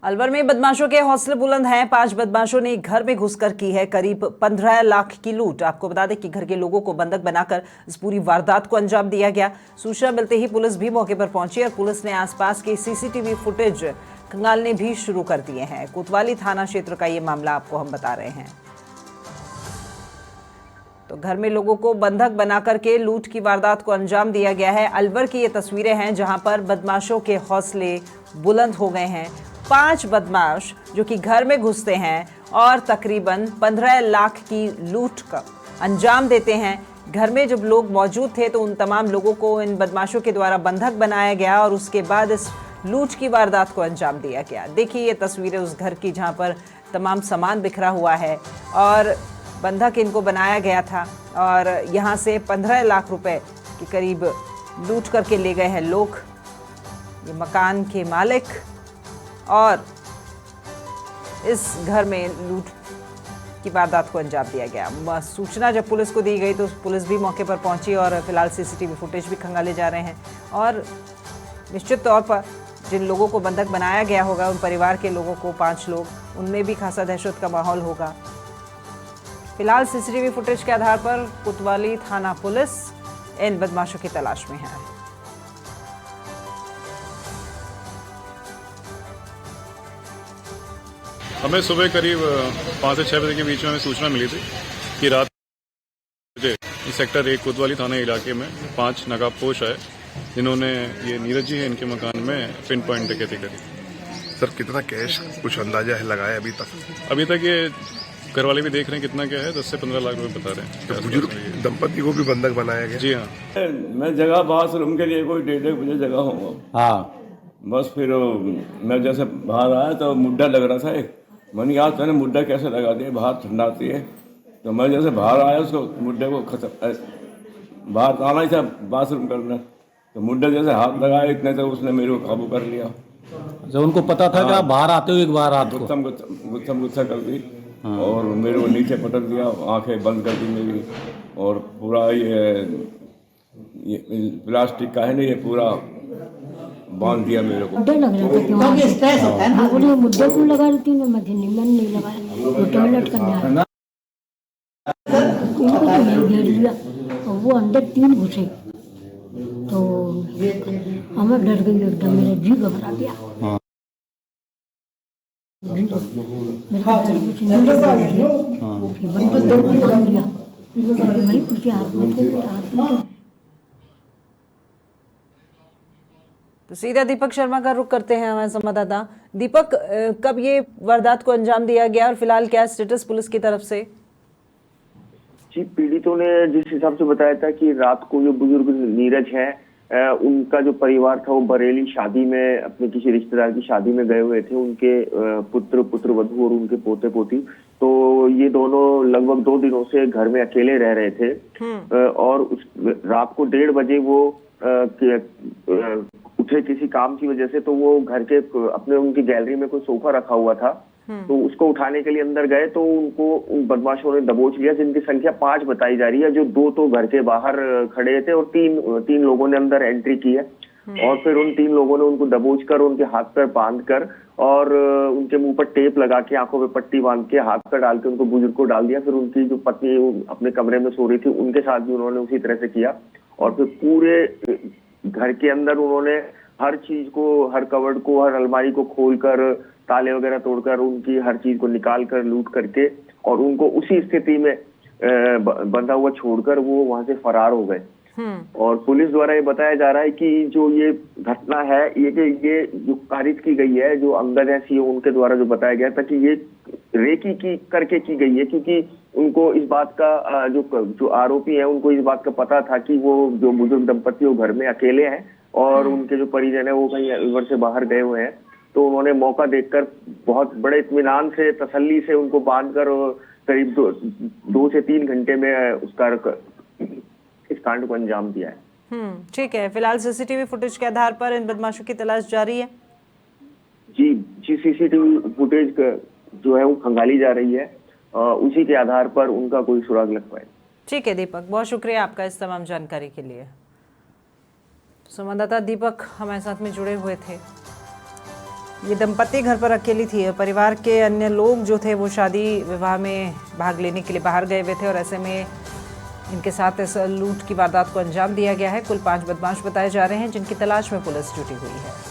अलवर में बदमाशों के हौसले बुलंद हैं। 5 बदमाशों ने घर में घुसकर की है करीब 15 लाख की लूट। आपको बता दें कि घर के लोगों को बंधक बनाकर इस पूरी वारदात को अंजाम दिया गया। सूचना मिलते ही पुलिस भी मौके पर पहुंची और पुलिस ने आसपास के सीसीटीवी फुटेज खंगालने भी शुरू कर दिए हैं। कोतवाली थाना क्षेत्र का ये मामला आपको हम बता रहे हैं। तो घर में लोगों को बंधक बनाकर के लूट की वारदात को अंजाम दिया गया है। अलवर की ये तस्वीरें हैं जहां पर बदमाशों के हौसले बुलंद हो गए हैं। 5 बदमाश जो कि घर में घुसते हैं और तकरीबन 15 लाख की लूट का अंजाम देते हैं। घर में जब लोग मौजूद थे तो उन तमाम लोगों को इन बदमाशों के द्वारा बंधक बनाया गया और उसके बाद इस लूट की वारदात को अंजाम दिया गया। देखिए ये तस्वीरें उस घर की जहां पर तमाम सामान बिखरा हुआ है और बंधक इनको बनाया गया था और यहाँ से 15 लाख रुपए के करीब लूट करके ले गए हैं लोग। ये मकान के मालिक और इस घर में लूट की वारदात को अंजाम दिया गया। सूचना जब पुलिस को दी गई तो पुलिस भी मौके पर पहुंची और फिलहाल सीसीटीवी फुटेज भी खंगाले जा रहे हैं और निश्चित तौर पर जिन लोगों को बंधक बनाया गया होगा उन परिवार के लोगों को 5 लोग उनमें भी खासा दहशत का माहौल होगा। फिलहाल सीसीटीवी फुटेज के आधार पर कोतवाली थाना पुलिस इन बदमाशों की तलाश में है। हमें सुबह करीब 5 से 6 बजे के बीच में हमें सूचना मिली थी कि रात इस सेक्टर 1 कोतवाली थाना इलाके में 5 नकाबपोश आए जिन्होंने ये नीरज जी है इनके मकान में पिन पॉइंट डकैती करी। सर कितना कैश कुछ अंदाजा है लगाया अभी तक? ये घर वाले भी देख रहे हैं कितना क्या है, 10 से 15 लाख रुपए बता रहे हैं। तो बुजुर्ग दंपति को भी बंधक बनाया गया? जी हाँ। मैं जगह बाथरूम के लिए कोई 1:30 बजे जगह होगा। हाँ बस फिर मैं जैसे बाहर आया तो मुड्ढा लग रहा था एक। मैंने याद मैंने मुड्ढा कैसे लगा दिया, बाहर ठंडा आती है। तो मैं जैसे बाहर आया उसको मुड्ढे को बाहर आना ही था बाथरूम करना, तो मुड्ढे जैसे हाथ लगाया इतने तो उसने मेरे को काबू कर लिया। जब उनको पता था कि आप बाहर आते हो एक बार रात को गुत्थम कर दी और मेरे को नीचे पटक दिया, आंखें बंद कर दी मेरी और पूरा ये प्लास्टिक का है ना ये पूरा बांध दिया मेरे को। मुद्दा लग रहा था स्ट्रेस होता है ना, वो मुद्दा क्यों लगा रही थी ना, मैं नहीं लगाया तो टॉयलेट करने आया उनको तो नहीं घेर दिया और वो अंदर 3 घुसे तो हमें डर गई एकदम, मेरा जी घबरा गया। तो सीधा दीपक शर्मा का रुख करते हैं हमारे संवाददाता। दीपक, कब ये वारदात को अंजाम दिया गया और फिलहाल क्या स्टेटस पुलिस की तरफ से? जी, पीड़ितों ने जिस हिसाब से बताया था कि रात को जो बुजुर्ग नीरज है उनका जो परिवार था वो बरेली शादी में अपने किसी रिश्तेदार की शादी में गए हुए थे। उनके पुत्र वधू और उनके पोते पोती, तो ये दोनों लगभग 2 दिनों से घर में अकेले रह रहे थे और उस रात को 1:30 बजे वो उठे किसी काम की वजह से। तो वो घर के अपने उनकी गैलरी में कोई सोफा रखा हुआ था तो उसको उठाने के लिए अंदर गए तो उनको उन बदमाशों ने दबोच लिया, जिनकी संख्या 5 बताई जा रही है, जो 2 तो घर के बाहर खड़े थे और 3 लोगों ने अंदर एंट्री की है। और फिर उन 3 लोगों ने उनको दबोच कर उनके हाथ पैर बांध कर और उनके मुंह पर टेप लगा के आंखों पे पट्टी बांध के हाथ पैर डाल के उनको बुजुर्ग को डाल दिया। फिर उनकी जो पत्नी अपने कमरे में सो रही थी उनके साथ भी उन्होंने उसी तरह से किया और फिर पूरे घर के अंदर उन्होंने हर चीज को, हर कवर्ड को, हर अलमारी को खोलकर ताले वगैरह तोड़कर उनकी हर चीज को निकाल कर लूट करके और उनको उसी स्थिति में बंधा हुआ छोड़कर वो वहां से फरार हो गए। और पुलिस द्वारा ये बताया जा रहा है कि जो ये घटना है ये जो कारित की गई है, जो अंगद है सीओ उनके द्वारा जो बताया गया था कि ये रेकी की करके की गई है, क्योंकि उनको इस बात का जो आरोपी है उनको इस बात का पता था कि वो जो बुजुर्ग दंपति वो घर में अकेले हैं और उनके जो परिजन है वो कहीं अलवर से बाहर गए हुए हैं। तो उन्होंने मौका देखकर बहुत बड़े इत्मीनान से, तसल्ली से उनको बांधकर करीब 2 से 3 घंटे में इस कांड को अंजाम दिया है। ठीक है, फिलहाल सीसीटीवी फुटेज के आधार पर इन बदमाशों की तलाश जारी है। जी सीसीटीवी फुटेज जो है वो खंगाली जा रही है, उसी के आधार पर उनका कोई सुराग लग पाए। ठीक है दीपक, बहुत शुक्रिया आपका इस तमाम जानकारी के लिए। संवाददाता दीपक हमारे साथ में जुड़े हुए थे। ये दंपति घर पर अकेली थी और परिवार के अन्य लोग जो थे वो शादी विवाह में भाग लेने के लिए बाहर गए हुए थे और ऐसे में इनके साथ इस लूट की वारदात को अंजाम दिया गया है। कुल 5 बदमाश बताए जा रहे हैं जिनकी तलाश में पुलिस जुटी हुई है।